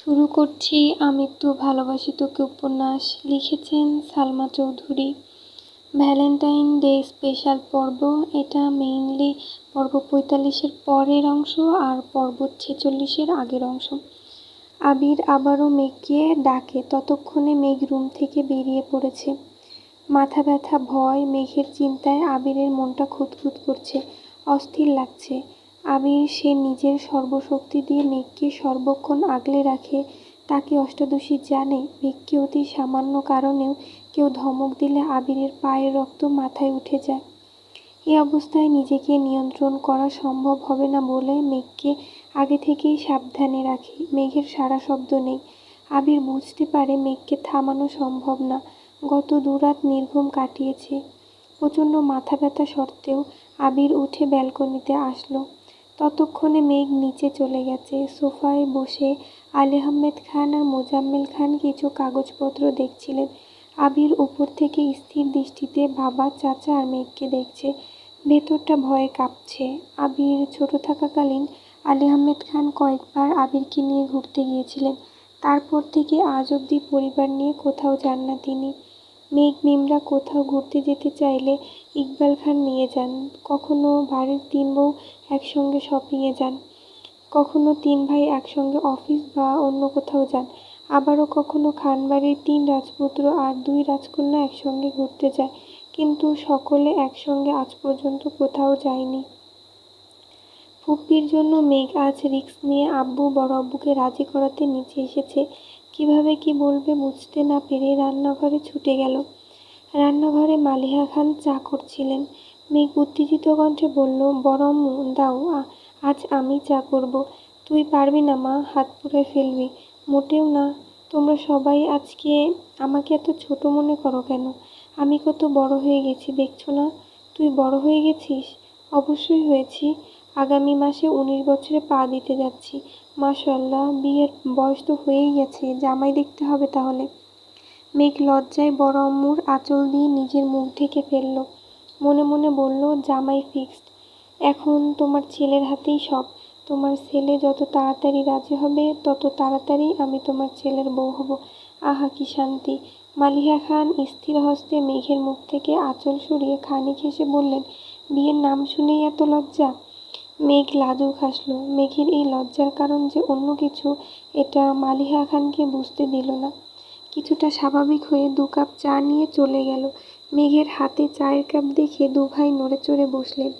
শুরু করছি আমৃত্যু ভালোবাসি তোকে উপন্যাস। লিখেছেন Salma Chowdhury. Valentine day special পর্ব। এটা মেইনলি পর্ব ৪৫-এর পরের অংশ আর পর্ব ৪৬-এর আগের অংশ। আবির আবারও মেঘকে ডাকে। ততক্ষণে মেঘ রুম থেকে বেরিয়ে পড়েছে। মাথা ব্যথা, ভয়, মেঘের চিন্তায় আবিরের মনটা খুঁতখুত করছে, অস্থির লাগছে। আবির সে নিজের সর্বশক্তি দিয়ে মেঘকে সর্বক্ষণ আগলে রাখে। তাকে অষ্টাদশী জানে মেঘকে অতি সামান্য কারণেও কেউ ধমক দিলে আবিরের পায়ের রক্ত মাথায় উঠে যায়। এ অবস্থায় নিজেকে নিয়ন্ত্রণ করা সম্ভব হবে না বলে মেঘকে আগে থেকেই সাবধানে রাখে। মেঘের সারা শব্দ নেই। আবির বুঝতে পারে মেঘকে থামানো সম্ভব না। গত দুরাত নির্ঘুম কাটিয়েছে। প্রচণ্ড মাথা ব্যথা সত্ত্বেও আবির উঠে ব্যালকনিতে আসলো। ততক্ষণে মেঘ নিচে চলে গেছে। সোফায় বসে আলী আহমেদ খান আর মোজাম্মেল খান কিছু কাগজপত্র দেখছিলেন। আবির উপর থেকে স্থির দৃষ্টিতে বাবা, চাচা আর মেঘকে দেখছে। ভেতরটা ভয়ে কাঁপছে। আবির ছোট থাকাকালীন আলী আহমেদ খান কয়েকবার আবিরকে নিয়ে ঘুরতে গিয়েছিলেন। তারপর থেকে আজ অবধি পরিবার নিয়ে কোথাও যান না তিনি। মেঘ মিমরা কোথাও ঘুরতে যেতে চাইলে ইকবাল খান নিয়ে যান। কখনো বাড়ির ৩ বউ একসঙ্গে শপিংয়ে যান, কখনো ৩ ভাই একসঙ্গে অফিস বা অন্য কোথাও যান, আবারও কখনো খানবাড়ির ৩ রাজপুত্র আর ২ রাজকন্যা একসঙ্গে ঘুরতে যায়। কিন্তু সকলে একসঙ্গে আজ পর্যন্ত কোথাও যায়নি। ফুপ্পির জন্য মেঘ আজ রিস্ক নিয়ে বড় আব্বুকে রাজি করাতে নিচে এসেছে। কিভাবে কি বলবে বুঝতে না পেরে রান্নাঘরে ছুটে গেল। রান্নাঘরে মালিহা খান চা করছিলেন। মেঘ উত্তেজিত কণ্ঠে বলল, বড় আম্মু দাও, আজ আমি চা করব। তুই পারবি না মা, হাত পুড়ে ফেলবি। মোটেও না। তোমরা সবাই আজকে আমাকে এত ছোট মনে করো কেন? আমি কত বড় হয়ে গেছি দেখছো না? তুই বড় হয়ে গেছিস? অবশ্যই হয়েছি। আগামী মাসে ১৯ বছরে পা দিতে যাচ্ছি। মাশাআল্লাহ, বিয়ের বয়স তো হয়েই গেছে। জামাই দেখতে হবে তাহলে। মেঘ লজ্জায় বড় আম্মুর আঁচল দিয়ে নিজের মুখ ঢেকে ফেলল। মনে মনে বলল, জামাই ফিক্সড। এখন তোমার ছেলের হাতেই সব। তোমার ছেলে যত তাড়াতাড়ি রাজি হবে তত তাড়াতাড়ি আমি তোমার ছেলের বউ হব। আহা কি শান্তি। মালিহা খান স্থির হস্তে মেঘের মুখ থেকে আঁচল সরিয়ে খানিক হেসে বললেন, বিয়ের নাম শুনেই এত লজ্জা? মেঘ লাজুক হাসল। মেঘের এই লজ্জার কারণ যে অন্য কিছু, এটা মালিহা খানকে বুঝতে দিল না। কিছুটা স্বাভাবিক হয়ে ২ কাপ চা নিয়ে চলে গেল। মেঘের হাতে চায়ের কাপ দেখে ২ ভাই নড়ে চড়ে বসলেন।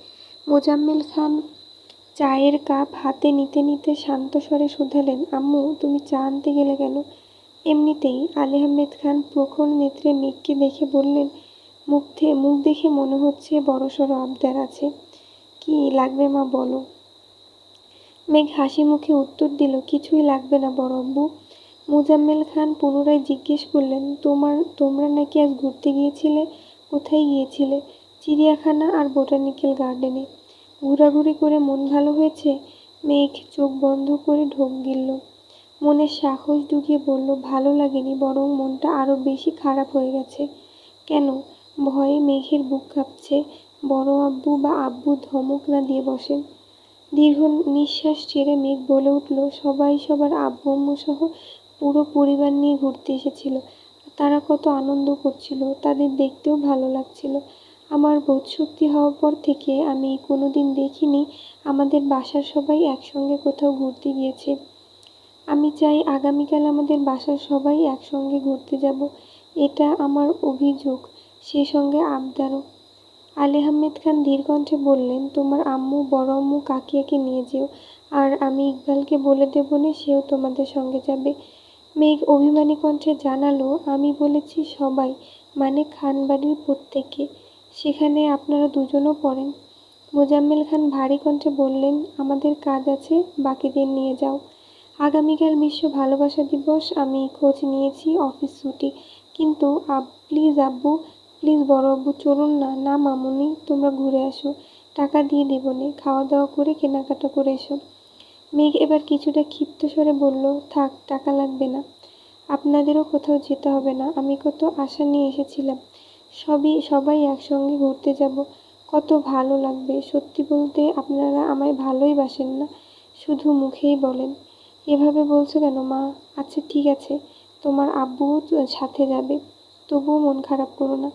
মোজাম্মেল খান চায়ের কাপ হাতে নিতে নিতে শান্ত স্বরে শুধালেন, আম্মু তুমি চা আনতে গেলে কেন? এমনিতেই। আলী আহমেদ খান প্রখর নেত্রে মেঘকে দেখে বললেন, মুখ দেখে মনে হচ্ছে বড়সড় আবদার আছে। কি লাগবে মা বলো। মেঘ হাসি মুখে উত্তর দিল, কিছুই লাগবে না বড় আব্বু। মোজাম্মেল খান পুনরায় জিজ্ঞেস করলেন, তোমরা নাকি আজ ঘুরতে গিয়েছিলে? কোথায় গিয়েছিলে? চিড়িয়াখানা আর বোটানিক্যাল গার্ডেনে। ঘোরাঘুরি করে মন ভালো হয়েছে? মেঘ চোখ বন্ধ করে ঢোক গিলল। মনে সাহস ঢুকিয়ে বলল, ভালো লাগেনি, বরং মনটা আরও বেশি খারাপ হয়ে গেছে। কেন? ভয়ে মেঘের বুক কাঁপছে। বড় আব্বু বা আব্বু ধমক না দিয়ে বসেন। দীর্ঘ নিঃশ্বাস ছেড়ে মেঘ বলে উঠল, সবাই সবার আব্বু আম্মু সহ পুরো পরিবার নিয়ে ঘুরতে এসেছিল। তারা কত আনন্দ করছিল, তাদের দেখতেও ভালো লাগছিল। আমার বোধশক্তি হওয়ার পর থেকে আমি কোনোদিন দেখিনি আমাদের বাসার সবাই একসঙ্গে কোথাও ঘুরতে গিয়েছে। আমি চাই আগামীকাল আমাদের বাসার সবাই একসঙ্গে ঘুরতে যাব। এটা আমার অভিযোগ, সেই সঙ্গে আবদারও। আলী আহমেদ খান ধীর কণ্ঠে বললেন, তোমার আম্মু, বড় আম্মু, কাকিয়াকে নিয়ে যেও। আর আমি ইকবালকে বলে দেব নে, সেও তোমাদের সঙ্গে যাবে। মেঘ অভিমানী কণ্ঠে জানালো, আমি বলেছি সবাই, মানে খানবাড়ির প্রত্যেককে। সেখানে আপনারা দুজনও পড়েন। মোজাম্মেল খান ভারী কণ্ঠে বললেন, আমাদের কাজ আছে, বাকিদের নিয়ে যাও। আগামীকাল বিশ্ব ভালোবাসা দিবস। আমি খোঁজ নিয়েছি, অফিস ছুটি। কিন্তু প্লিজ আব্বু, প্লিজ বড় আব্বু, চলুন না। না মামুনি, তোমরা ঘুরে আসো, টাকা দিয়ে দেব নে, খাওয়া দাওয়া করে কেনাকাটা করে এসো। মেঘ এবার কিছুটা ক্ষিপ্ত স্বরে বলল, থাক, টাকা লাগবে না। আপনাদেরও কোথাও যেতে হবে না। আমি কত আশা নিয়ে এসেছিলাম, সবাই একসঙ্গে ঘুরতে যাব, কত ভালো লাগবে। সত্যি বলতে আপনারা আমায় ভালোই বাসেন না, শুধু মুখেই বলেন। এভাবে বলছো কেন মা? আচ্ছা ঠিক আছে, তোমার আব্বুও সাথে যাবে, তবুও মন খারাপ করো না।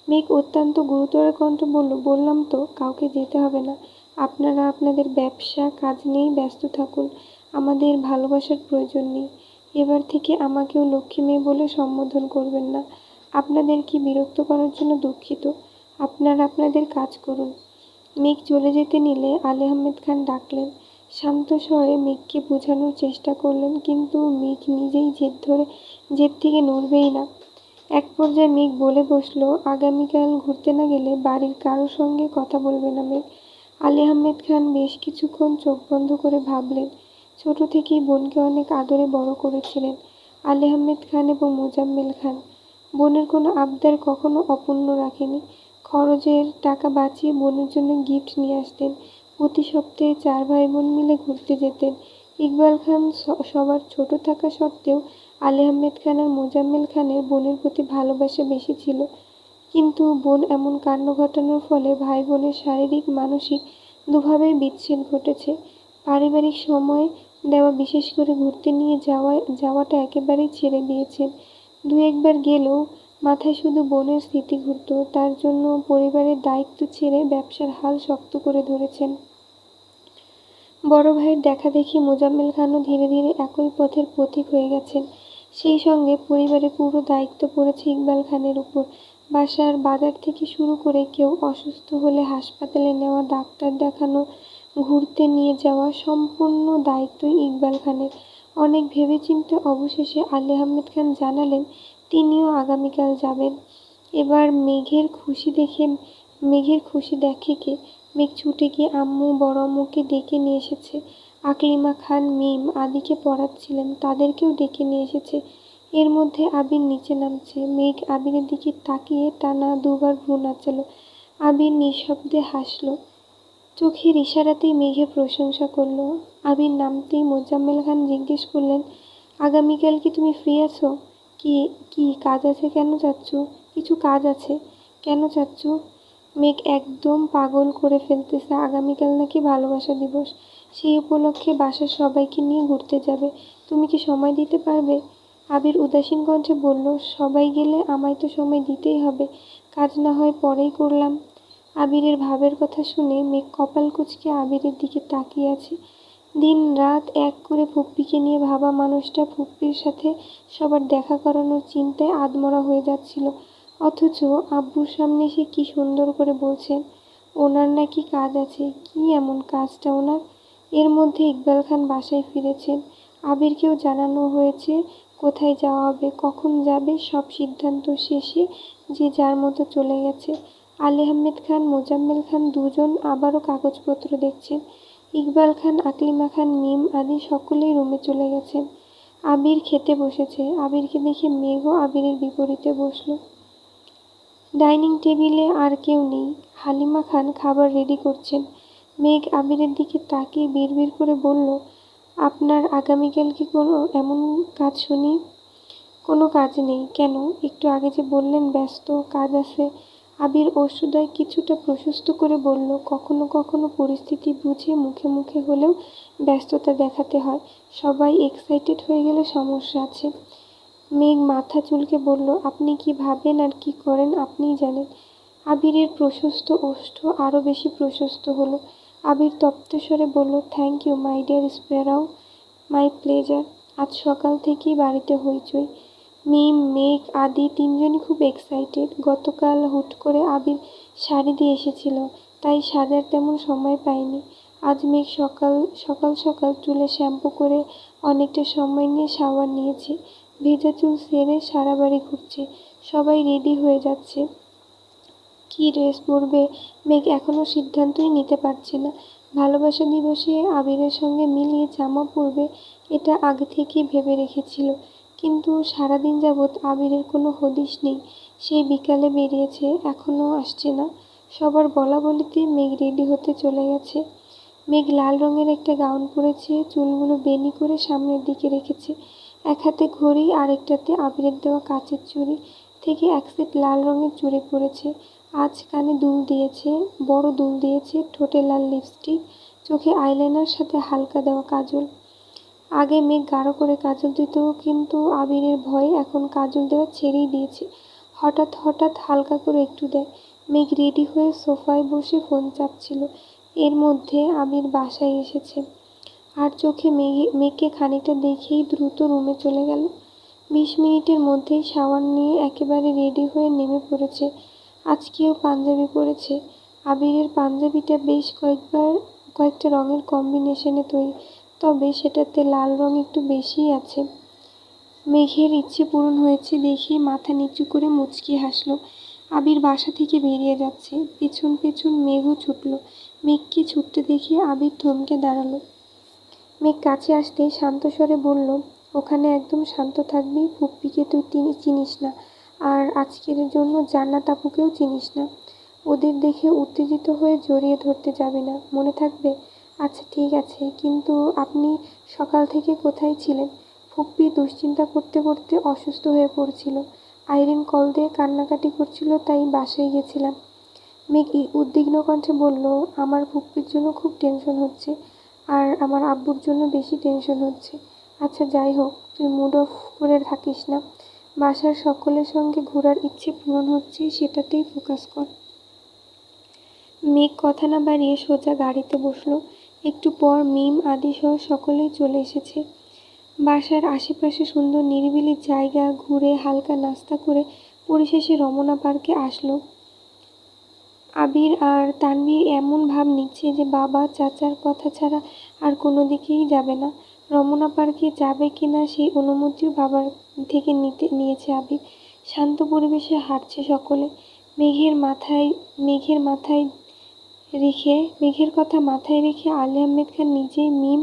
মেঘ অত্যন্ত গুরুতর কণ্ঠে বলল, বললাম তো কাউকে যেতে হবে না। আপনারা আপনাদের ব্যবসা কাজ নিয়েই ব্যস্ত থাকুন, আমাদের ভালোবাসার প্রয়োজন নেই। এবার থেকে আমাকেও লক্ষ্মী মেয়ে বলে সম্বোধন করবেন না। আপনাদের কি বিরক্ত করার জন্য দুঃখিত। আপনারা আপনাদের কাজ করুন। মেঘ চলে যেতে নিলে আলী আহমেদ খান ডাকলেন। শান্ত স্বরে মেঘকে বোঝানোর চেষ্টা করলেন, কিন্তু মেঘ নিজেই জেদ থেকে নড়বেই না। এক পর্যায়ে মেঘ বলে বসলো, আগামীকাল ঘুরতে না গেলে বাড়ির কারোর সঙ্গে কথা বলবে না মেঘ। আলী আহমেদ খান বেশ কিছুক্ষণ চোখ বন্ধ করে ভাবলেন। ছোট থেকেই বোনকে অনেক আদরে বড় করেছিলেন আলী আহমেদ খান এবং মোজাম্মেল খান। বোনের কোনো আবদার কখনো অপূর্ণ রাখেনি। খরচের টাকা বাঁচিয়ে বোনের জন্য গিফট নিয়ে আসতেন। প্রতি সপ্তাহে 4 ভাই বোন মিলে ঘুরতে যেতেন। ইকবাল খান সবার ছোট থাকা সত্ত্বেও আলী আহমেদ খান আর মোজাম্মেল খানের বোনের প্রতি ভালোবাসা বেশি ছিল। কিন্তু বোন এমন কাণ্ড ঘটানোর ফলে ভাই বোনের শারীরিক মানসিক দুভাবেই বিচ্ছেদ ঘটেছে। পারিবারিক সময় দেওয়া, বিশেষ করে ঘুরতে নিয়ে যাওয়াটা একেবারেই ছেড়ে দিয়েছেন। দু একবার গেলেও মাথায় শুধু বোনের স্মৃতি ঘুরত। তার জন্য পরিবারের দায়িত্ব ছেড়ে ব্যবসার হাল শক্ত করে ধরেছেন। বড় ভাইয়ের দেখাদেখি মোজাম্মেল খানও ধীরে ধীরে একই পথের পথিক হয়ে গেছেন। সেই সঙ্গে পরিবারের পুরো দায়িত্ব পড়েছে ইকবাল খানের উপর। বাসার বাজার থেকে শুরু করে কেউ অসুস্থ হলে হাসপাতালে নেওয়া, ডাক্তার দেখানো, ঘুরতে নিয়ে যাওয়া সম্পূর্ণ দায়িত্বই ইকবাল খানের। অনেক ভেবেচিন্তে অবশেষে আলী আহমেদ খান জানালেন তিনিও আগামীকাল যাবেন। এবার মেঘের খুশি দেখে কে? মেঘ ছুটে গিয়ে আম্মু বড় আম্মুকে ডেকে নিয়ে এসেছে। আকলিমা খান মিম আদিকে পড়াচ্ছিলেন, তাদেরকেও ডেকে নিয়ে এসেছে। এর মধ্যে আবির নিচে নামছে। মেঘ আবিরের দিকে তাকিয়ে টানা 2বার ভ্রু নাচালো। আবির নিঃশব্দে হাসলো। চোখের ইশারাতেই মেঘের প্রশংসা করলো। আবির নামতেই মোজাম্মেল খান জিজ্ঞেস করলেন, আগামীকাল কি তুমি ফ্রি আছো? কি কি কাজ আছে? কেন চাচ্ছু? কিছু কাজ আছে। কেন চাচ্ছু? মেঘ একদম পাগল করে ফেলতেছে। আগামীকাল নাকি ভালোবাসা দিবস। সেই উপলক্ষে বাসার সবাইকে নিয়ে ঘুরতে যাবে। তুমি কি সময় দিতে পারবে? আবির উদাসীন কণ্ঠে বলল, সবাই গেলে আমায় তো সময় দিতেই হবে। কাজ না হয় পরেই করলাম। আবিরের ভাবের কথা শুনে মেঘ কপাল কুঁচকে আবিরের দিকে তাকিয়ে আছে। দিন রাত এক করে ফুপ্পিকে নিয়ে ভাবা মানুষটা ফুপ্পির সাথে সবার দেখা করানোর চিন্তায় আধমরা হয়ে যাচ্ছিল। অথচ আব্বুর সামনে সে কি সুন্দর করে বলছেন ওনার নাকি কাজ আছে। কি এমন কাজটা ওনার? এর মধ্যে ইকবাল খান বাসায় ফিরেছেন। আবিরকেও জানানো হয়েছে কোথায় যাওয়া হবে, কখন যাবে। সব সিদ্ধান্ত শেষে যে যার মতো চলে গেছে। আলী আহমেদ খান, মোজাম্মেল খান দুজন আবারও কাগজপত্র দেখছেন। ইকবাল খান, আকলিমা খান, মিম আদি সকলেই রুমে চলে গেছেন। আবির খেতে বসেছে। আবিরকে দেখে মেঘও আবিরের বিপরীতে বসল। ডাইনিং টেবিলে আর কেউ নেই। হালিমা খান খাবার রেডি করছেন। মেঘ আবিরের দিকে তাকিয়ে বিড়বিড় করে বলল, আপনার আগামীকাল কি কোনো এমন কাজ শুনি? কোনো কাজ নেই। কেন? একটু আগে যে বললেন ব্যস্ত, কাজ আছে। আবির অশ্রুদ্বয় কিছুটা প্রশস্ত করে বলল, কখনো কখনো পরিস্থিতি বুঝে মুখে মুখে হলেও ব্যস্ততা দেখাতে হয়। সবাই এক্সাইটেড হয়ে গেলে সমস্যা আছে। মেঘ মাথা চুলকে বলল, আপনি কি ভাবেন আর কি করেন আপনিই জানেন। আবিরের প্রশস্ত ওষ্ঠ আরও বেশি প্রশস্ত হলো। আবির তপ্ত স্বরে বলল, thank you my dear sparrow, my pleasure. আজ সকাল থেকেই বাড়িতে হইচই। মিম, মেঘ আদি তিনজনই খুব এক্সাইটেড। গতকাল হুট করে আবির শাড়ি দিয়ে এসেছিল, তাই সাজার তেমন সময় পায়নি। আজ মেঘ সকাল সকাল সকাল চুলে শ্যাম্পু করে অনেকটা সময় নিয়ে শাওয়ার নিয়েছে। ভেজা চুল সেরে সারা বাড়ি ঘুরছে। সবাই রেডি হয়ে যাচ্ছে। কী ড্রেস পরবে মেঘ এখনও সিদ্ধান্তই নিতে পারছে না। ভালোবাসা দিবসে আবিরের সঙ্গে মিলিয়ে জামা পরবে, এটা আগে থেকেই ভেবে রেখেছিল। কিন্তু সারাদিন যাবৎ আবিরের কোনো হদিশ নেই। সেই বিকালে বেরিয়েছে, এখনও আসছে না। সবার বলা বলিতে মেঘ রেডি হতে চলে গেছে। মেঘ লাল রঙের একটা গাউন পরেছে, চুলগুলো বেনি করে সামনের দিকে রেখেছে। এক হাতে ঘড়ি, আরেকটাতে আবিরের দেওয়া কাচের চুড়ি থেকে এক সেট লাল রঙের চুড়ি পরেছে। আজ কানে দুল দিয়েছে, বড় দুল দিয়েছে, ঠোঁটে লাল লিপস্টিক, চোখে আইলাইনার, সাথে হালকা দেওয়া কাজল। আগে মেঘ গাঢ় করে কাজল দিত, কিন্তু আবিরের ভয়ে এখন কাজল দেওয়া ছেড়েই দিয়েছে। হঠাৎ হঠাৎ হালকা করে একটু দেয়। মেঘ রেডি হয়ে সোফায় বসে ফোন চাপছিল। এর মধ্যে আবির বাসায় এসেছে। আর চোখে মেঘকে খানিকটা দেখেই দ্রুত রুমে চলে গেল। 20 মিনিটের মধ্যেই শাওয়ার নিয়ে একেবারে রেডি হয়ে নেমে পড়েছে। আজকেও পাঞ্জাবি পরেছে। আবিরের পাঞ্জাবিটা বেশ কয়েকটা রঙের কম্বিনেশনে তৈরি, তবে সেটাতে লাল রং একটু বেশিই আছে। মেঘের ইচ্ছে পূরণ হয়েছে দেখেই মাথা নিচু করে মুচকি হাসল। আবির বাসা থেকে বেরিয়ে যাচ্ছে। পেছন পেছন মেঘও ছুটল। মেঘকে ছুটতে দেখে আবির থমকে দাঁড়ালো। মেঘ কাছে আসতেই শান্ত স্বরে বলল, ওখানে একদম শান্ত থাকবি। ফুপ্পিকে তুই চিনিস না, আর আজকের জন্য জান্নাত আপুকেও চিনিস না। ওদের দেখে উত্তেজিত হয়ে জড়িয়ে ধরতে যাবি না, মনে থাকবে? আচ্ছা ঠিক আছে, কিন্তু আপনি সকাল থেকে কোথায় ছিলেন? ফুপ্পি দুশ্চিন্তা করতে করতে অসুস্থ হয়ে পড়ছিল। আইরিন কল দিয়ে কান্নাকাটি করছিল, তাই বাসায় গেছিলাম। মেঘ উদ্বিগ্ন কণ্ঠে বলল, আমার ফুপ্পির জন্য খুব টেনশন হচ্ছে, আর আমার আব্বুর জন্য বেশি টেনশন হচ্ছে। আচ্ছা যাই হোক, তুই মুড অফ করে থাকিস না। বাসার সকলের সঙ্গে ঘোরার ইচ্ছে পূরণ হচ্ছে, সেটাতেই ফোকাস কর। মেঘ কথা না বাড়িয়ে সোজা গাড়িতে বসলো। একটু পর মিম আদিসহ সকলেই চলে এসেছে। বাসার আশেপাশে সুন্দর নিরিবিলি জায়গা ঘুরে হালকা নাস্তা করে পরিশেষে রমনা পার্কে আসলো। আবির আর তানভীর এমন ভাব নিচ্ছে যে বাবা চাচার কথা ছাড়া আর কোনো দিকেই যাবে না। রমনা পার্কে যাবে কিনা সেই অনুমতিও বাবার থেকে নিয়েছে আবির। শান্ত পরিবেশে হাঁটছে সকলে। মেঘের কথা মাথায় রেখে আলী আহমেদ খান নিজেই মিম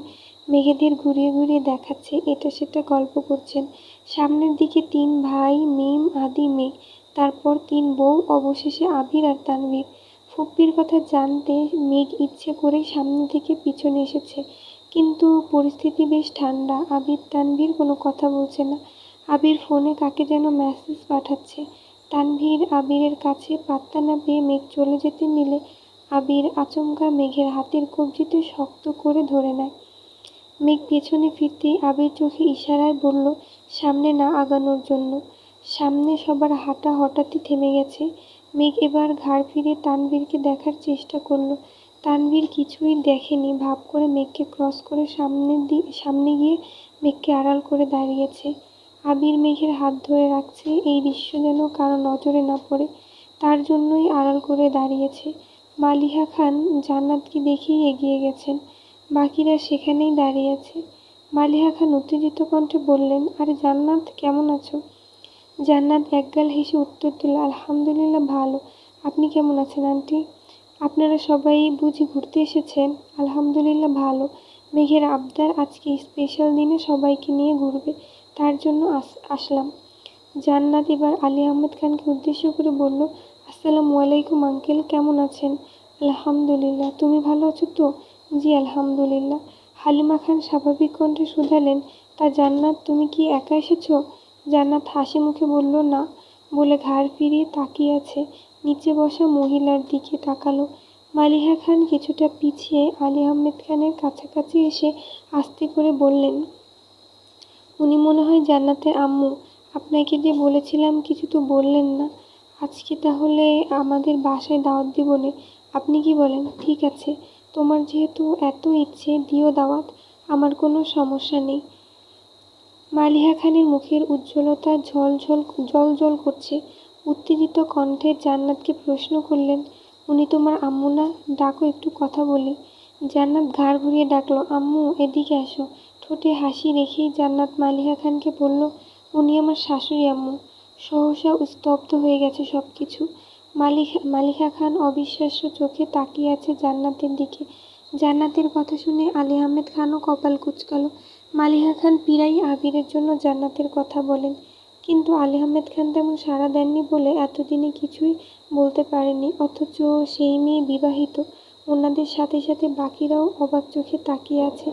মেঘেদের ঘুরিয়ে ঘুরিয়ে দেখাচ্ছে, এটা সেটা গল্প করছেন। সামনের দিকে 3 ভাই মিম আদি মেঘ, তারপর 3 বউ, অবশেষে আবির আর তানভীর। ফুপ্পির কথা জানতে মেঘ ইচ্ছে করেই সামনে থেকে পিছনে এসেছে, কিন্তু পরিস্থিতি বেশ ঠান্ডা। আবির তানভীর কোনো কথা বলছে না। আবির ফোনে কাকে যেন মেসেজ পাঠাচ্ছে। তানভীর আবিরের কাছে পাত্তা না পেয়ে মেঘ চলে যেতে নিলে আবির আচমকা মেঘের হাতের কবজিতে শক্ত করে ধরে নেয়। মেঘ পেছনে ফিরতেই আবির চোখে ইশারায় বলল সামনে না আগানোর জন্য। সামনে সবার হাঁটা হঠাৎই থেমে গেছে। মেঘ এবার ঘাড় ফিরে তানভীরকে দেখার চেষ্টা করল। তানভীর কিছুই দেখেনি, ভাব করে মেঘকে ক্রস করে সামনে গিয়ে মেঘকে আড়াল করে দাঁড়িয়েছে। আবির মেঘের হাত ধরে রাখছে, এই দৃশ্য যেন কারো নজরে না পড়ে, তার জন্যই আড়াল করে দাঁড়িয়েছে। মালিহা খান জান্নাতকে দেখেই এগিয়ে গেছেন। বাকিরা সেখানেই দাঁড়িয়ে আছে। মালিহা খান উত্তেজিত কণ্ঠে বললেন, আরে জান্নাত, কেমন আছো? জান্নাত একগাল হেসে উত্তর দিল, আলহামদুলিল্লাহ ভালো। আপনি কেমন আছেন আন্টি? আপনারা সবাই বুঝি ঘুরতে এসেছেন? আলহামদুলিল্লাহ ভালো। মেঘের আবদার আজকে স্পেশাল দিনে সবাইকে নিয়ে ঘুরবে, তার জন্য আসলাম। জান্নাত এবার আলী আহমেদ খানকে উদ্দেশ্য করে বলল, আসসালামু আলাইকুম আঙ্কেল, কেমন আছেন? আলহামদুলিল্লাহ, তুমি ভালো আছো তো? জি আলহামদুলিল্লাহ। হালিমা খান স্বাভাবিক কণ্ঠে শুধালেন, তা জান্নাত, তুমি কি একা এসেছো? জান্নাত হাসি মুখে বলল, না, বলে ঘাড় ফিরিয়ে তাকিয়ে আছে। নিচে বসা মহিলার দিকে তাকালো। মালিহা খান কিছুটা পিছিয়ে আলী আহমেদ খানের কাছাকাছি এসে আস্তে করে বললেন, উনি মনে হয় জান্নাতের আম্মু। আপনাকে যে বলেছিলাম কিছু তো বললেন না। আজকে তাহলে আমাদের বাসায় দাওয়াত দিবনে, আপনি কি বলেন? ঠিক আছে, তোমার যেহেতু এত ইচ্ছে দিও দাওয়াত, আমার কোনো সমস্যা নেই। মালিহা খানের মুখের উজ্জ্বলতা জল করছে। উত্তেজিত কণ্ঠে জান্নাতকে প্রশ্ন করলেন, উনি তোমার আম্মু না? ডাকো, একটু কথা বলি। জান্নাত ঘাড় ঘুরিয়ে ডাকলো, আম্মু এদিকে আসো। ঠোঁটে হাসি রেখেই জান্নাত মালিহা খানকে বলল, উনি আমার শাশুড়ি আম্মু। সহসা স্তব্ধ হয়ে গেছে সব কিছু। মালিহা খান অবিশ্বাস্য চোখে তাকিয়ে আছে জান্নাতের দিকে। জান্নাতের কথা শুনে আলী আহমেদ খানও কপাল কুঁচকালো। মালিহা খান পীরাই আবিরের জন্য জান্নাতের কথা বলেন, কিন্তু আলী আহমেদ খান তেমন সাড়া দেননি বলে এতদিনে কিছুই বলতে পারেনি। অথচ সেই মেয়ে বিবাহিত। ওনাদের সাথে সাথে বাকিরাও অবাক চোখে তাকিয়ে আছে।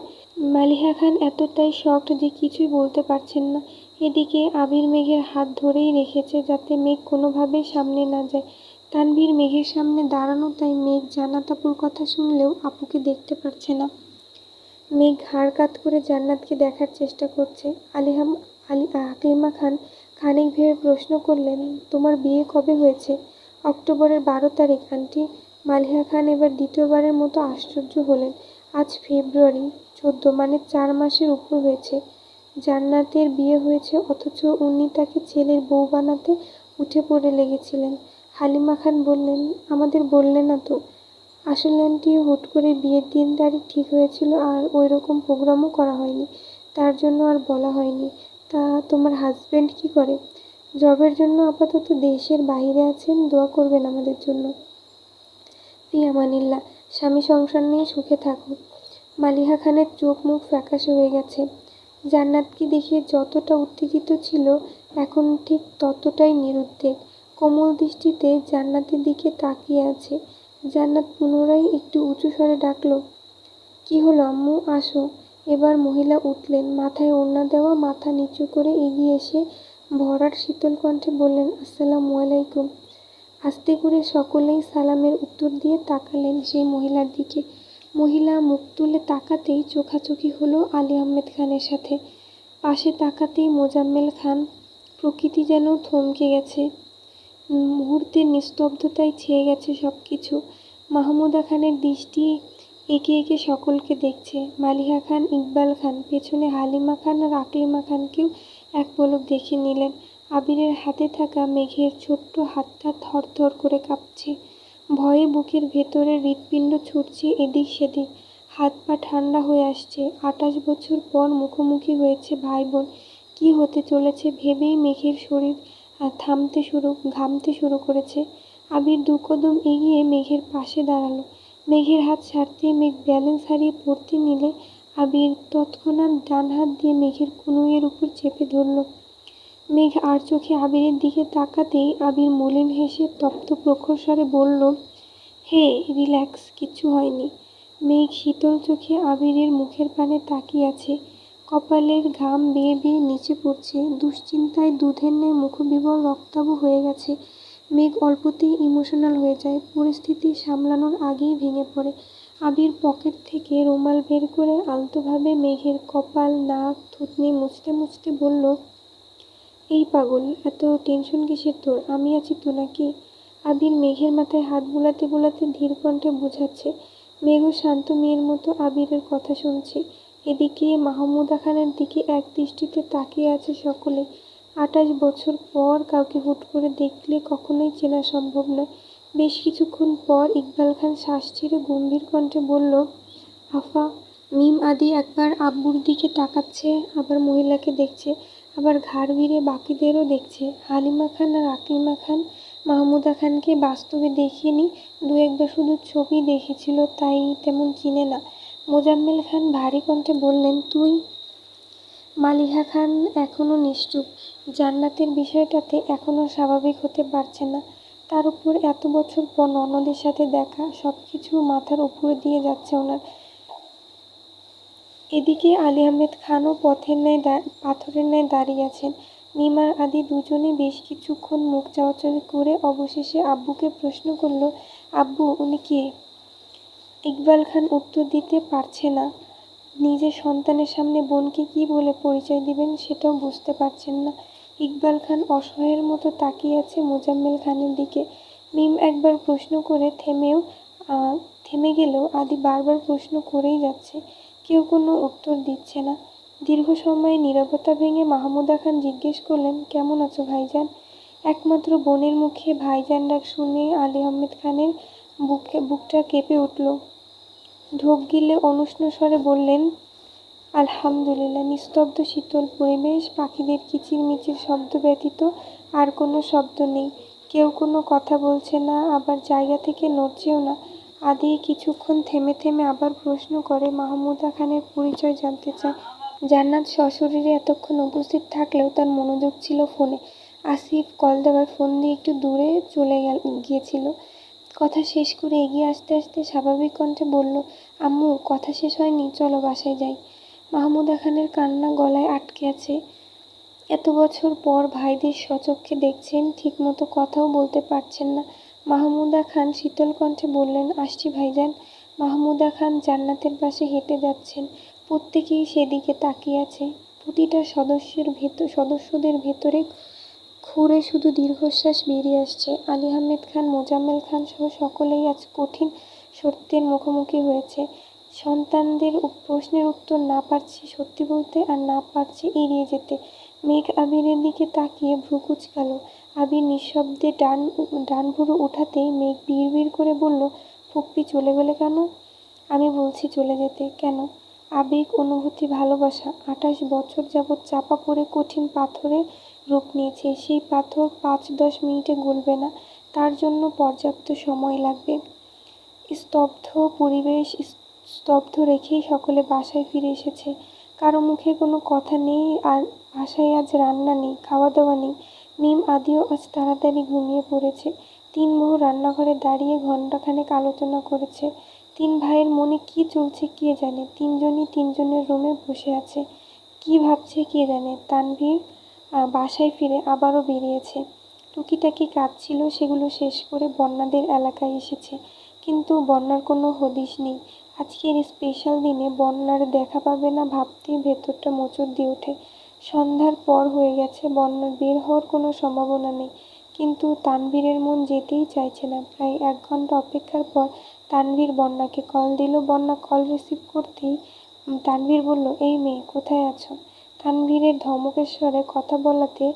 মালিহা খান এতটাই শকড যে কিছুই বলতে পারছেন না। এদিকে আবির মেঘের হাত ধরেই রেখেছে যাতে মেঘ কোনোভাবেই সামনে না যায়। তানভীর মেঘের সামনে দাঁড়ানো, তাই মেঘ জান্নাত আপুর কথা শুনলেও আপুকে দেখতে পারছে না। মেঘ ঘাড় কাত করে জান্নাতকে দেখার চেষ্টা করছে। আকলিমা খান খানিক ভেবে প্রশ্ন করলেন, তোমার বিয়ে কবে হয়েছে? অক্টোবরের 12 তারিখ আন্টি। মালিহা খান এবার দ্বিতীয়বারের মতো আশ্চর্য হলেন। আজ ফেব্রুয়ারি 14, মানে 4 মাসের উপর হয়েছে জান্নাতের বিয়ে হয়েছে, অথচ উনি তাকে ছেলের বউ বানাতে উঠে পড়ে লেগেছিলেন। হালিমা খান বললেন, আমাদের বললে না তো। আসলে আন্টি, হুট করে বিয়ের দিন তারিখ ঠিক হয়েছিল আর ওই রকম প্রোগ্রামও করা হয়নি, তার জন্য আর বলা হয়নি। তা তোমার হাজবেন্ড কি করে? জবের জন্য আপাতত দেশের বাইরে আছেন, দোয়া করবেন আমাদের জন্য। ফি আমানিল্লাহ। স্বামী সংসার নিয়ে সুখে থাকো। মালিহা খানের চোখ মুখ ফ্যাকাশে হয়ে গেছে। জান্নাতকে দেখে যতটা উত্তেজিত ছিল, এখন ঠিক ততটাই নিরুদ্বেগ। কোমল দৃষ্টিতে জান্নাতের দিকে তাকিয়ে আছে। জান্নাত পুনরায় একটু উঁচু স্বরে ডাকলো, কি হলো আম্মু, আসো। এবার মহিলা উঠলেন, মাথায় ওড়না দেওয়া, মাথা নিচু করে এগিয়ে এসে ভরাট শীতল কণ্ঠে বললেন, আসসালামু আলাইকুম। আস্তে করে সকলেই সালামের উত্তর দিয়ে তাকালেন সেই মহিলার দিকে। মহিলা মুখ তুলে তাকাতেই চোখাচোখি হলো আলী আহমেদ খানের সাথে। পাশে তাকাতেই মোজাম্মেল খান। প্রকৃতি যেন থমকে গেছে। মুহূর্তের নিস্তব্ধতায় ছেয়ে গেছে সব কিছু। মাহমুদা খানের দৃষ্টি একে একে সকলকে দেখছে। মালিহা খান, ইকবাল খান, পেছনে হালিমা খান আর আকলিমা খানকেও এক পলক দেখে নিলেন। আবিরের হাতে থাকা মেঘের ছোট্ট হাতটা থরথর করে কাঁপছে। ভয়ে বুকের ভেতরের হৃৎপিণ্ড ছুটছে এদিক সেদিক। হাত পা ঠান্ডা হয়ে আসছে। 28 বছর পর মুখোমুখি হয়েছে ভাই বোন। কি হতে চলেছে ভেবেই মেঘের শরীর ঘামতে শুরু করেছে। আবির 2 কদম এগিয়ে মেঘের পাশে দাঁড়ালো। মেঘের হাত ছাড়তেই মেঘ ব্যালেন্স হারিয়ে পড়তে নিলে আবির তৎক্ষণাৎ ডান হাত দিয়ে মেঘের কনুইয়ের উপর চেপে ধরল। মেঘ আর চোখে আবিরের দিকে তাকাতেই আবির মলিন হেসে তপ্ত প্রখর স্বরে বলল, হে, রিল্যাক্স, কিচ্ছু হয়নি। মেঘ শীতল চোখে আবিরের মুখের পানে তাকিয়ে আছে। কপালের ঘাম বেয়ে বেয়ে নিচে পড়ছে। দুশ্চিন্তায় দুধের ন্যায় মুখবিবর রক্তাভ হয়ে গেছে। মেঘ অল্পতেই ইমোশনাল হয়ে যায়। পরিস্থিতি সামলানোর আগেই ভেঙে পড়ে। আবির পকেট থেকে রুমাল বের করে আলতোভাবে মেঘের কপাল, নাক, থুতনি মুছতে মুছতে বলল, এই পাগল, এত টেনশন কিসের তোর? আমি আছি তো নাকি? আবির মেঘের মাথায় হাত বুলাতে বুলাতে ধীর কণ্ঠে বোঝাচ্ছে। মেঘও শান্ত মেয়ের মতো আবিরের কথা শুনছে। এদিকে মাহমুদা খানের দিকে এক দৃষ্টিতে তাকিয়ে আছে সকলে। 28 বছর পর কাউকে হুট করে দেখলে কখনোই চেনা সম্ভব নয়। বেশ কিছুক্ষণ পর ইকবাল খান শ্বাস ছেড়ে গম্ভীর কণ্ঠে বলল, আফা। মিম আদি একবার আব্বুর দিকে তাকাচ্ছে, আবার মহিলাকে দেখছে, আবার ঘাড় ভিড়ে বাকিদেরও দেখছে। হালিমা খান আর আকলিমা খান মাহমুদা খানকে বাস্তবে দেখিনি, 2-একবার শুধু ছবি দেখেছিল, তাই তেমন চিনে না। মোজাম্মেল খান ভারী কণ্ঠে বললেন, তুই? মালিহা খান এখনও নিশ্চুপ। জান্নাতের বিষয়টাতে এখনও স্বাভাবিক হতে পারছে না। তার উপর এত বছর পর ননদের সাথে দেখা, সব কিছু মাথার উপর দিয়ে যাচ্ছে ওনার। এদিকে আলী আহমেদ খানও পাথরের ন্যায় দাঁড়িয়ে আছেন। মিমার আদি দুজনে বেশ কিছুক্ষণ মুখ চাওয়াচাওয়ি করে অবশেষে আব্বুকে প্রশ্ন করল, আব্বু, উনি কে? ইকবাল খান উত্তর দিতে পারছে না। নিজের সন্তানের সামনে বোনকে কি বলে পরিচয় দিবেন সেটাও বুঝতে পারছেন না। ইকবাল খান অসহায়ের মতো তাকিয়ে আছে মোজাম্মেল খানের দিকে। মিম একবার প্রশ্ন করে থেমে গেলেও আদি বারবার প্রশ্ন করেই যাচ্ছে। কেউ কোনো উত্তর দিচ্ছে না। দীর্ঘ সময় নীরবতা ভেঙে মাহমুদা খান জিজ্ঞেস করলেন, কেমন আছো ভাইজান? একমাত্র বোনের মুখে ভাইজান ডাক শুনে আলী আহমেদ খানের বুকটা কেঁপে উঠল। ঢোক গিলে অনুষ্ণ স্বরে বললেন, আলহামদুলিল্লাহ। নিস্তব্ধ শীতল পরিবেশ, পাখিদের কিচিরমিচির শব্দ ব্যতীত আর কোনো শব্দ নেই। কেউ কোনো কথা বলছে না, আবার জায়গা থেকে নড়ছেও না। আদি কিছুক্ষণ থেমে থেমে আবার প্রশ্ন করে, মাহমুদা খানের পরিচয় জানতে চায়। জান্নাত সশরীরে এতক্ষণ উপস্থিত থাকলেও তার মনোযোগ ছিল ফোনে। আসিফ কল দেওয়ায় ফোন দিয়ে একটু দূরে গিয়েছিল। কথা শেষ করে এগিয়ে আসতে আসতে স্বাভাবিক কণ্ঠে বলল, আম্মু, কথা শেষ হয়নি, চলো বাসায় যাই। মাহমুদা খানের কান্না গলায় আটকে আছে। এত বছর পর ভাইদের স্বচক্ষে দেখছেন, ঠিকমতো কথাও বলতে পারছেন না। মাহমুদা খান শীতল কণ্ঠে বললেন, আসছি ভাইজান। মাহমুদা খান জান্নাতের পাশে হেঁটে যাচ্ছেন। প্রত্যেকেই সেদিকে তাকিয়ে আছে। প্রতিটা সদস্যদের ভেতরে খুঁড়ে শুধু দীর্ঘশ্বাস বেরিয়ে আসছে। আলী আহমেদ খান, মোজাম্মেল খান সহ সকলেই আজ কঠিন সত্যের মুখোমুখি হয়েছে। সন্তানদের প্রশ্নের উত্তর না পারছে সত্যি বলতে, আর না পারছে এড়িয়ে যেতে। মেঘ আবিরের দিকে তাকিয়ে ভ্রু কুঁচকাল। আবির নিঃশব্দে ডান ভুরু উঠাতেই মেঘ বিড়বিড় করে বলল, ফুপ্পি চলে গেলে কেন? আমি বলছি চলে যেতে। কেন? আবেগ, অনুভূতি, ভালোবাসা 28 বছর যাবৎ চাপা পড়ে কঠিন পাথরে রূপ নিয়েছে। সেই পাথর 5-10 মিনিটে গলবে না, তার জন্য পর্যাপ্ত সময় লাগবে। স্তব্ধ পরিবেশ স্তব্ধ রেখেই সকলে বাসায় ফিরে এসেছে। কারো মুখে কোনো কথা নেই, আর বাসায় আজ রান্না নেই, খাওয়া দাওয়া নেই। মিম আদিও আজ তাড়াতাড়ি ঘুমিয়ে পড়েছে। 3 বউ রান্নাঘরে দাঁড়িয়ে ঘণ্টাখানেক আলোচনা করেছে। 3 ভাইয়ের মনে কী চলছে কে জানে। 3জনই 3জনের রুমে বসে আছে। কী ভাবছে কে জানে। তানভীর বাসায় ফিরে আবারও বেরিয়েছে। টুকিটাকি কাজ ছিল, সেগুলো শেষ করে বন্যাদের এলাকায় এসেছে। কিন্তু বন্যার কোনো হদিশ নেই। আজকের স্পেশাল দিনে বন্যার দেখা পাবে না ভাবতেই ভেতরটা মোচড় দিয়ে ওঠে। সন্ধ্যার পর হয়ে গেছে, বন্যার বের হওয়ার কোনো সম্ভাবনা নেই। কিন্তু তানভীরের মন যেতেই চাইছে না। প্রায় 1 ঘন্টা অপেক্ষার পর তানভীর বন্যাকে কল দিল। বন্যা কল রিসিভ করতেই তানভীর বলল, এই মেয়ে, কোথায় আছো? তানভীরের ধমকের স্বরে কথা বলাতে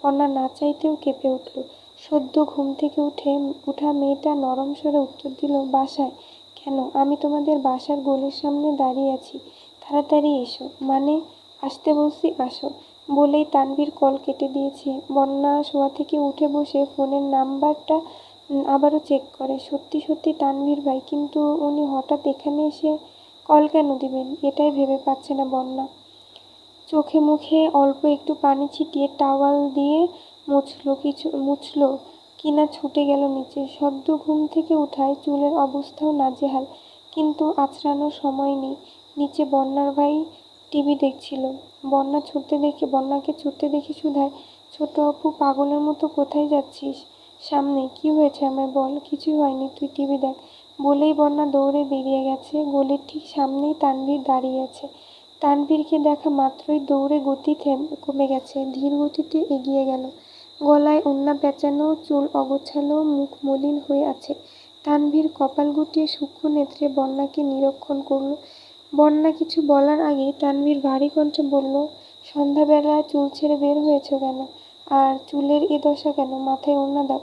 বন্যা না চাইতেও কেঁপে উঠল। সদ্য ঘুম থেকে উঠা মেয়েটা নরম স্বরে উত্তর দিল, বাসায়। কেন? আমি তোমাদের বাসার গলির সামনে দাঁড়িয়ে আছি, তাড়াতাড়ি এসো। মানে? আসতে বলছি, আসো। বলেই তানভীর কল কেটে দিয়েছে। বন্যা শোয়া থেকে উঠে বসে ফোনের নাম্বারটা আবারও চেক করে। সত্যি সত্যি তানভীর ভাই, কিন্তু উনি হঠাৎ এখানে এসে কল কেন দিবেন, এটাই ভেবে পাচ্ছে না বন্যা। চোখে মুখে অল্প একটু পানি ছিটিয়ে টাওয়াল দিয়ে মুছল কিনা ছুটে গেল নিচে। সদ্য ঘুম থেকে উঠায় চুলের অবস্থাও নাজেহাল, কিন্তু আঁচড়ানোর সময় নেই। নিচে বন্যার ভাই টিভি দেখছিল। বন্যাকে ছুটতে দেখে শুধায়, ছোট অপু, পাগলের মতো কোথায় যাচ্ছিস? সামনে। কি হয়েছে আমায় বল। কিছুই হয়নি, তুই টিভি দেখ। বলেই বন্যা দৌড়ে বেরিয়ে গেছে। গলির ঠিক সামনেই তানভীর দাঁড়িয়ে আছে। তানভীরকে দেখা মাত্রই দৌড়ে গতি কমে গেছে, ধীর গতিতে এগিয়ে গেল। গলায় ওড়না পেঁচানো, চুল অগোছালো, মুখ মলিন হয়ে আছে। তানভীর কপাল গুটিয়ে সূক্ষ্ম নেত্রে বন্যাকে নিরীক্ষণ করল। বন্যা কিছু বলার আগেই তানভীর ভারী কণ্ঠে বলল, সন্ধ্যাবেলা চুল ছেড়ে বের হয়েছ কেন? আর চুলের এ দশা কেন? মাথায় ওড়না দাও।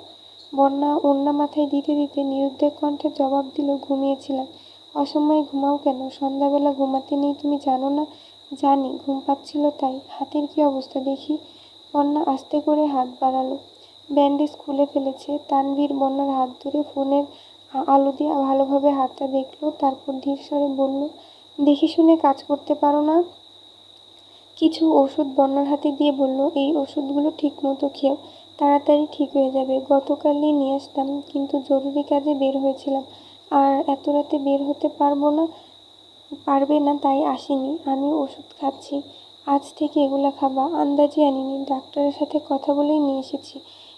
বন্যা ওড়না মাথায় দিতে দিতে নিরুদ্বেগ কণ্ঠে জবাব দিল, ঘুমিয়েছিলাম। অসময়ে ঘুমাও কেন? সন্ধ্যাবেলা ঘুমাতে নেই তুমি জানো না? জানি, ঘুম পাচ্ছিল তাই। হাতের কি অবস্থা দেখি। বন্যা আস্তে করে হাত বাড়ালো। ব্যান্ডেজ খুলে ফেলেছে। তানভীর বন্যার হাত ধরে ফোনের আলো দিয়ে ভালোভাবে হাতটা দেখলো, তারপর ধীর স্বরে বলল, দেখে শুনে কাজ করতে পারো না? কিছু ওষুধ বন্যার হাতে দিয়ে বলল, এই ওষুধগুলো ঠিক মতো খেও, তাড়াতাড়ি ঠিক হয়ে যাবে। গতকালই নিয়ে আসতাম, কিন্তু জরুরি কাজে বের হয়েছিলাম, আর এত রাতে বের হতে পারবে না তাই আসিনি। আমি ওষুধ খাচ্ছি। আজ থেকে এগুলা খাবা। আন্দাজে আনিনি, ডাক্তারের সাথে কথা বলেই নিয়ে এসেছি।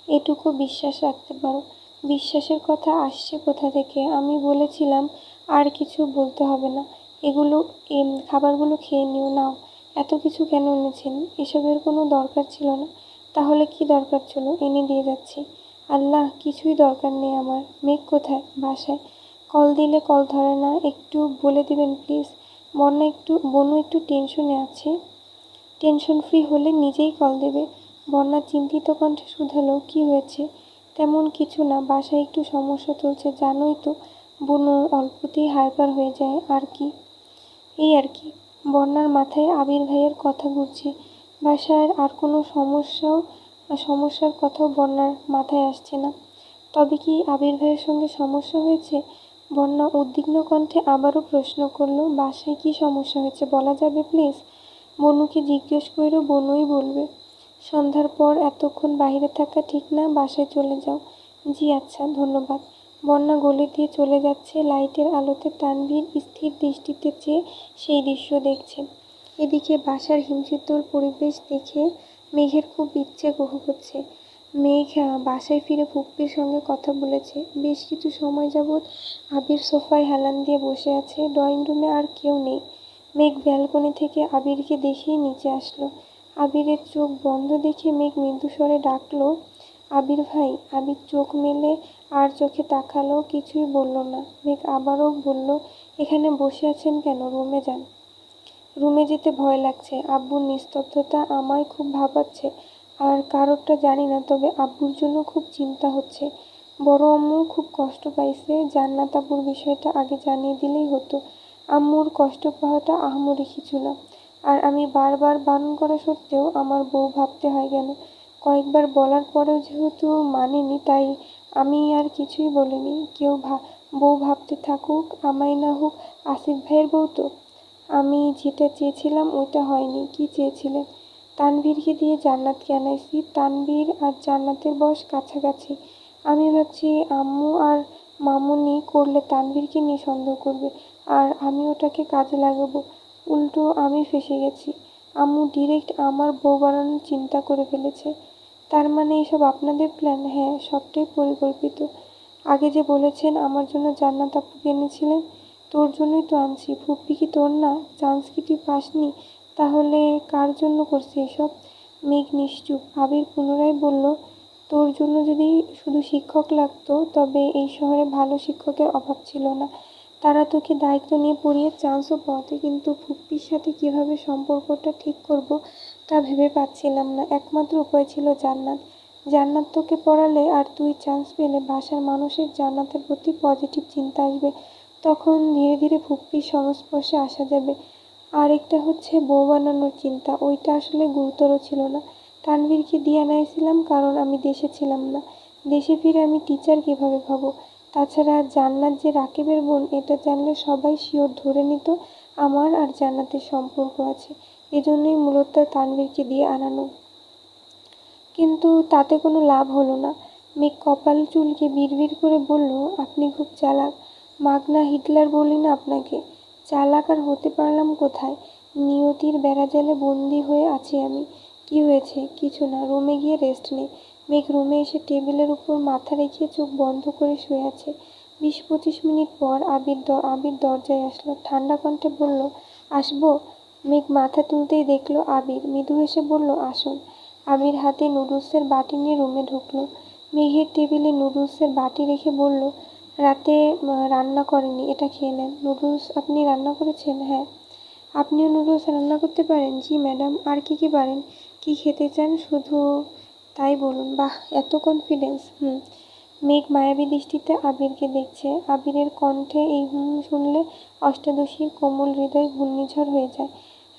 এটুকু বিশ্বাস রাখতে পারো। বিশ্বাসের কথা আসছে কোথা থেকে? আমি বলেছিলাম আর কিছু বলতে হবে না, খাবারগুলো খেয়ে নিও। নাও। এত কিছু কেন এনেছেন? এসবের কোনো দরকার ছিল না। তাহলে কি দরকার ছিল? এনে দিয়ে যাচ্ছি। আল্লাহ, কিছুই দরকার নেই আমার। মেঘ কোথায়? বাসায়। কল দিলে কল ধরে না, একটু বলে দিবেন প্লিজ। বনু একটু টেনশনে আছে, টেনশন ফ্রি হলে নিজেই কল দেবে। বন্যা চিন্তিত কণ্ঠে শুধালো, কি হয়েছে? তেমন কিছু না, বাসায় একটু সমস্যা চলছে, জানোই তো। বনু অল্পতেই হাইপার হয়ে যায়। আর কি? এই আর কি। বন্যার মাথায় আবির ভাইয়ের কথা ঘুরছে। বাসার আর কোনো সমস্যার কথাও বন্যার মাথায় আসছে না। তবে কি আবির ভাইয়ের সঙ্গে সমস্যা হয়েছে? বন্যা উদ্বিগ্ন কণ্ঠে আবারও প্রশ্ন করল, বাসায় কি সমস্যা হয়েছে বলা যাবে প্লিজ? বনুকে জিজ্ঞেস কইরো, বনুই বলবে। সন্ধ্যার পর এতক্ষণ বাইরে থাকা ঠিক না, বাসায় চলে যাও। জি আচ্ছা, ধন্যবাদ। বন্যা গলি দিয়ে চলে যাচ্ছে। লাইটের আলোতে তানভীর স্থির দৃষ্টিতে চেয়ে সেই দৃশ্য দেখছে। এদিকে বাসার হিমশীতল পরিবেশ দেখে মেঘের খুব ইচ্ছে হচ্ছে। মেঘ বাসায় ফিরে ফুপ্পির সঙ্গে কথা বলেছে। বেশ কিছু সময় যাবৎ আবির সোফায় হেলান দিয়ে বসে আছে। ড্রয়িং রুমে আর কেউ নেই। মেঘ ব্যালকনি থেকে আবিরকে দেখেই নিচে আসলো। আবিরের চোখ বন্ধ দেখে মেঘ মৃদুস্বরে ডাকলো, আবির ভাই। আবির চোখ মেলে আর চোখে তাকালো, কিছুই বলল না। মেঘ আবারও বলল, এখানে বসে আছেন কেন? রুমে যান। রুমে যেতে ভয় লাগছে। আব্বুর নিস্তব্ধতা আমায় খুব ভাবাচ্ছে। আর কারোরটা জানি না, তবে আব্বুর জন্য খুব চিন্তা হচ্ছে। বড় আম্মু খুব কষ্ট পাইছে। জান্নাত আব্বুর বিষয়টা আগে জানিয়ে দিলেই হতো। আম্মুর কষ্ট পাওয়াটা আহামরি কিছু না। আর আমি বারবার বারণ করা সত্ত্বেও আমার বউ ভাবতে হয় কেন? কয়েকবার বলার পরেও যেহেতু মানেনি, তাই আমি আর কিছুই বলিনি। বউ ভাবতে থাকুক, আমায় না হোক, আসিফ ভাইয়ের বউ তো। আমি যেটা চেয়েছিলাম ওইটা হয়নি। কি চেয়েছিলেন? তানভীরকে দিয়ে জান্নাতকে আনাইছি। তানভীর আর জান্নাতের বয়স কাছাকাছি। আমি ভাবছি আম্মু আর মামুনি করলে তানভীরকে নিয়ে সন্দেহ করবে, আর আমি ওটাকে কাজে লাগাবো। উল্টো আমি ফেঁসে গেছি। আম্মু ডিরেক্ট আমার বউ বানানোর চিন্তা করে ফেলেছে। তার মানে এসব আপনাদের প্ল্যান? হ্যাঁ, সবটাই পরিকল্পিত। আগে যে বলেছেন আমার জন্য জান্নাত আপুকে এনেছিলেন, তোর জন্যই তো আনছি। ফুপ্পি কি তোর না? চান্স কি তুই পাসনি? তাহলে কার জন্য করছি এসব? মেঘ নিশ্চুপ। আবির পুনরায় বলল, তোর জন্য যদি শুধু শিক্ষক লাগতো, তবে এই শহরে ভালো শিক্ষকের অভাব ছিল না। তারা তোকে দায়িত্ব নিয়ে পড়িয়ে চান্সও পাওয়াতে, কিন্তু ফুপ্পির সাথে কিভাবে সম্পর্কটা ঠিক করব তা ভেবে পাচ্ছিলাম না। একমাত্র উপায় ছিল জান্নাত। জান্নাত তোকে পড়ালে আর তুই চান্স পেলে বাসার মানুষের জান্নাতের প্রতি পজিটিভ চিন্তা আসবে। তখন ধীরে ধীরে ফুপ্পির সংস্পর্শে আসা যাবে। আরেকটা হচ্ছে বউ বানানোর চিন্তা। ওইটা আসলে গুরুতর ছিল না। তানভীরকে দিয়ে আনাইছিলাম কারণ আমি দেশে ছিলাম না। দেশে ফিরে আমি টিচার কিভাবে হব? তাছাড়া জান্নাত যে রাকিবের বোন, এটা জানলে সবাই শিওর ধরে নিত আমার আর জান্নাতের সম্পর্ক আছে। এজন্যই মূলত তানভীরকে দিয়ে আনানো। কিন্তু তাতে কোনো লাভ হলো না। মেঘ কপাল চুলকে বিড়বিড় করে বলল, আপনি খুব চালাক। মাগনা হিটলার বলি না আপনাকে? চালাক আর হতে পারলাম কোথায়? নিয়তির বেড়াজালে বন্দি হয়ে আছি আমি। কি হয়েছে? কিছু না, রুমে গিয়ে রেস্ট নে। মেঘ রুমে এসে টেবিলের উপর মাথা রেখে চোখ বন্ধ করে শুয়ে আছে। 20-25 মিনিট পর আবির দরজায় আসলো। ঠান্ডা কণ্ঠে বলল, আসবো? মেঘ মাথা তুলতেই দেখলো আবির। মৃদু হেসে বলল, আসুন। আবির হাতে নুডলসের বাটি নিয়ে রুমে ঢুকলো। মেঘের টেবিলে নুডলসের বাটি রেখে বলল, রাতে রান্না করেনি, এটা খেয়ে নেন। নুডলস আপনি রান্না করেছেন? হ্যাঁ। আপনিও নুডলস রান্না করতে পারেন? জি ম্যাডাম। আর কি কি পারেন? কি খেতে চান শুধু তাই বলুন। বাহ, এত কনফিডেন্স। মেঘ মায়াবী দৃষ্টিতে আবিরকে দেখছে। আবিরের কণ্ঠে এই শুনলে অষ্টাদশীর কোমল হৃদয় ঘূর্ণিঝড় হয়ে যায়।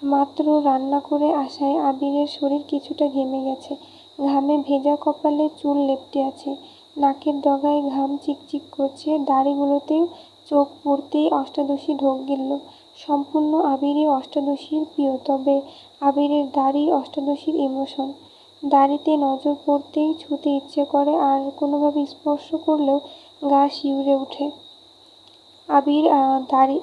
মাত্র রান্না করে আসায় আবিরের শরীর কিছুটা ঘেমে গেছে। ঘামে ভেজা কপালে চুল লেপ্টে আছে। নাকের ডগায় ঘাম চিকচিক করছে। দাড়িগুলোতেও চোখ পড়তেই অষ্টাদশী ঢোক গিলল। সম্পূর্ণ আবিরই অষ্টাদশীর প্রিয়, তবে আবিরের দাড়ি অষ্টাদশীর ইমোশন। দাড়িতে নজর পড়তেই ছুঁতে ইচ্ছে করে, আর কোনোভাবে স্পর্শ করলেও গা শিউরে ওঠে।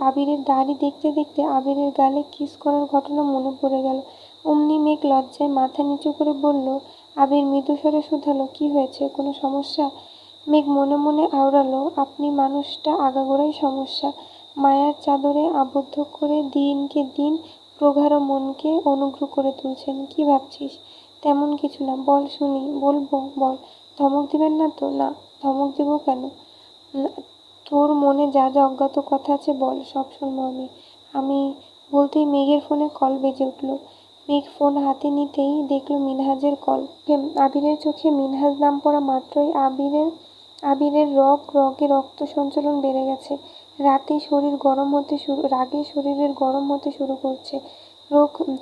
আবিরের দাড়ি দেখতে দেখতে আবিরের গালে কিস করার ঘটনা মনে পড়ে গেল। অমনি মেঘ লজ্জায় মাথা নিচু করে বলল। আবির মৃদুস্বরে শুধালো, কি হয়েছে? কোনো সমস্যা? মেঘ মনে মনে আওড়ালো, আপনি মানুষটা আগাগোড়াই সমস্যা। মায়ার চাদরে আবদ্ধ করে দিনকে দিন প্রগাঢ় মনকে অনুগ্রহ করে তুলছেন। কি ভাবছিস? তেমন কিছু না। বল শুনি। বলবো? বল। ধমক দিবেন না তো? না। ধমক দেবো কেন? তোর মনে যা যা অজ্ঞাত কথা আছে বল, সব শুনবো আমি। আমি বলতেই মেঘের ফোনে কল বেজে উঠল। মেঘ ফোন হাতে নিতেই দেখলো মিনহাজের কল। আবিরের চোখে মিনহাজ নাম পড়া মাত্রই আবিরের রগে রক্ত সঞ্চালন বেড়ে গেছে। রাগে শরীরের গরম হতে শুরু করছে।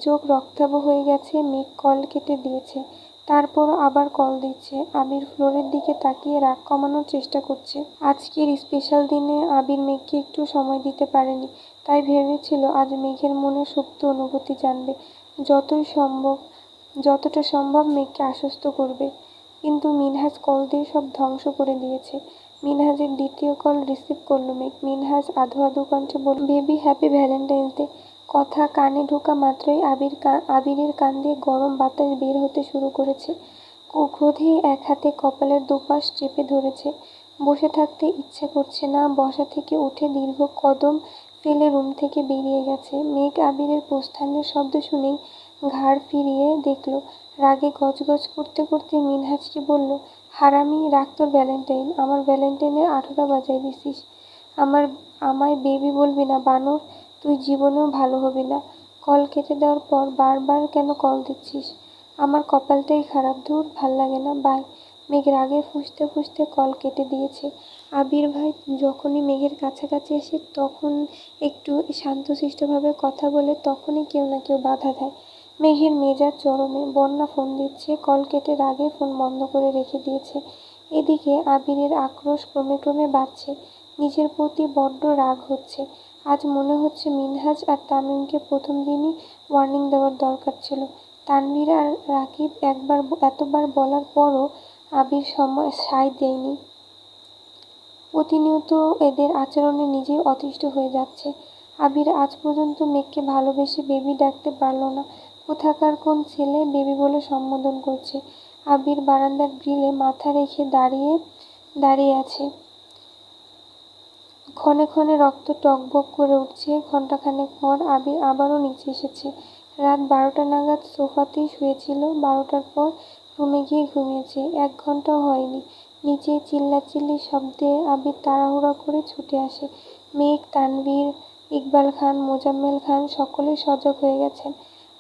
চোখ রক্তাভ হয়ে গেছে। মেঘ কল কেটে দিয়েছে। তারপরও আবার কল দিচ্ছে। আবির ফ্লোরের দিকে তাকিয়ে রাগ কমানোর চেষ্টা করছে। আজকের স্পেশাল দিনে আবির মেঘকে একটু সময় দিতে পারেনি। তাই ভেবেছিল আজ মেঘের মনে সুপ্ত অনুভূতি জানবে। যতটা সম্ভব মেঘকে আশ্বস্ত করবে। কিন্তু মিনহাজ কল দিয়ে সব ধ্বংস করে দিয়েছে। মিনহাজের দ্বিতীয় কল রিসিভ করলো মেঘ। মিনহাজ আধো আধো কণ্ঠে বলল, বেবি হ্যাপি ভ্যালেন্টাইন্স ডে। কথা কানে ঢোকা মাত্রই আবিরের কান দিয়ে গরম বাতাস বের হতে শুরু করেছে। ক্রোধে এক হাতে কপালের দুপাশ চেপে ধরেছে। বসে থাকতে ইচ্ছে করছে না। বসা থেকে উঠে দীর্ঘ কদম ফেলে রুম থেকে বেরিয়ে গেছে। মেঘ আবিরের প্রস্থানের শব্দ শুনেই ঘাড় ফিরিয়ে দেখল। রাগে গজগজ করতে করতে মিনহাজকে বলল, হারামি, রাখ তোর ভ্যালেন্টাইন। আমার ভ্যালেন্টাইনের 18টা বাজায় দিছিস। আমায় বেবি বলবি না বানর। তুই জীবনেও ভালো হবি না। কল কেটে দেওয়ার পর বারবার কেন কল দিচ্ছিস? আমার কপালটাই খারাপ। ধুর, ভাল লাগে না, বাই। মেঘ রাগে ফুঁসতে ফুঁসতে কল কেটে দিয়েছে। আবির ভাই যখনই মেঘের কাছাকাছি আসে তখন একটু শান্তশিষ্টভাবে কথা বলে, তখনই কেউ না কেউ বাধা দেয়। মেঘের মেজাজ চরমে। বন্যা ফোন দিচ্ছে, কল কেটে রাগে ফোন বন্ধ করে রেখে দিয়েছে। এদিকে আবিরের আক্রোশ ক্রমে ক্রমে বাড়ছে। নিজের প্রতি বড্ড রাগ হচ্ছে। আজ মনে হচ্ছে মিনহাজ আর তামিমকে প্রথম দিনই ওয়ার্নিং দেওয়ার দরকার ছিল। তানভীর আর রাকিব এতবার বলার পরও আবির সময় সায় দেয়নি। প্রতিনিয়ত এদের আচরণে নিজেই অতিষ্ঠ হয়ে যাচ্ছে। আবির আজ পর্যন্ত মেঘকে ভালোবেসে বেবি ডাকতে পারল না। কোথাকার কোন ছেলে বেবি বলে সম্বোধন করছে। আবির বারান্দার গ্রিলে মাথা রেখে দাঁড়িয়ে আছে। ক্ষণে ক্ষণে রক্ত টগবগ করে উঠছে। ঘণ্টাখানেক পর আবির আবারও নিচে এসেছে। রাত 12টা নাগাদ সোফাতেই শুয়েছিল। 12টার পর রুমে গিয়ে ঘুমিয়েছে। 1 ঘণ্টাও হয়নি। নিচে চিল্লাচিল্লির শব্দে আবির তাড়াহুড়া করে ছুটে আসে। মেঘ, তানভীর, ইকবাল খান, মোজাম্মেল খান সকলেই সজাগ হয়ে গেছেন।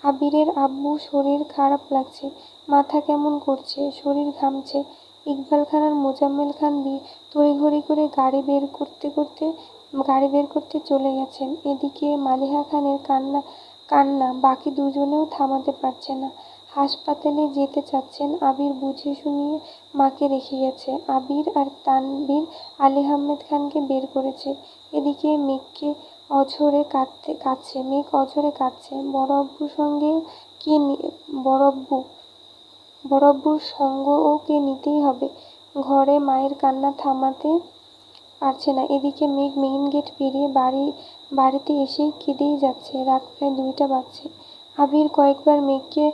আবিরের আব্বু শরীর খারাপ লাগছে, মাথা কেমন করছে, শরীর ঘামছে। ইকবাল খান আর মোজাম্মেল খান তড়িঘড়ি করে গাড়ি বের করতে চলে গেছেন। এদিকে মালিহা খানের কান্না বাকি দুজনেও থামাতে পারছে না। হাসপাতালে যেতে চাচ্ছেন। আবির বুঝিয়ে শুনিয়ে মাকে রেখে গেছে। আবির আর তানভীর আলী আহমেদ খানকে বের করেছে। এদিকে মেঘ অঝরে কাঁদছে। বড় আব্বুর সঙ্গও কে নিতেই হবে। ঘরে মায়ের কান্না থামাতে পারছে না। এদিকে মেঘ মেইন গেট পেরিয়ে বাড়িতে এসেই কেঁদেই যাচ্ছে। রাত প্রায় 2টা বাজছে। আবির কয়েকবার মেঘকে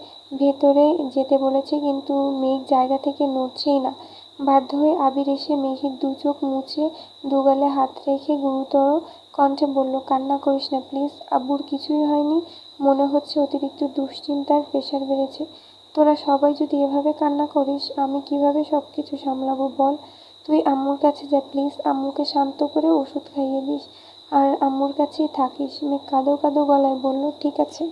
ভেতরে যেতে বলেছে, কিন্তু মেঘ জায়গা থেকে নড়ছেই না। বাধ্য হয়ে আবির এসে মেঘের 2 চোখ মুছে দুগালে হাত রেখে গুরুতর কণ্ঠে বলল, কান্না করিস না প্লিজ। আব্বুর কিছুই হয়নি। মনে হচ্ছে অতিরিক্ত দুশ্চিন্তার প্রেশার বেড়েছে। তোরা সবাই যদি এভাবে কান্না করিস, আমি কিভাবে সব কিছু সামলাবো বল? তুই আম্মুর কাছে যা প্লিজ। আম্মুকে শান্ত করে ওষুধ খাইয়ে দিস আর আম্মুর কাছেই থাকিস। মেঘ কাঁদো কাঁদো গলায় বলল, ঠিক আছে।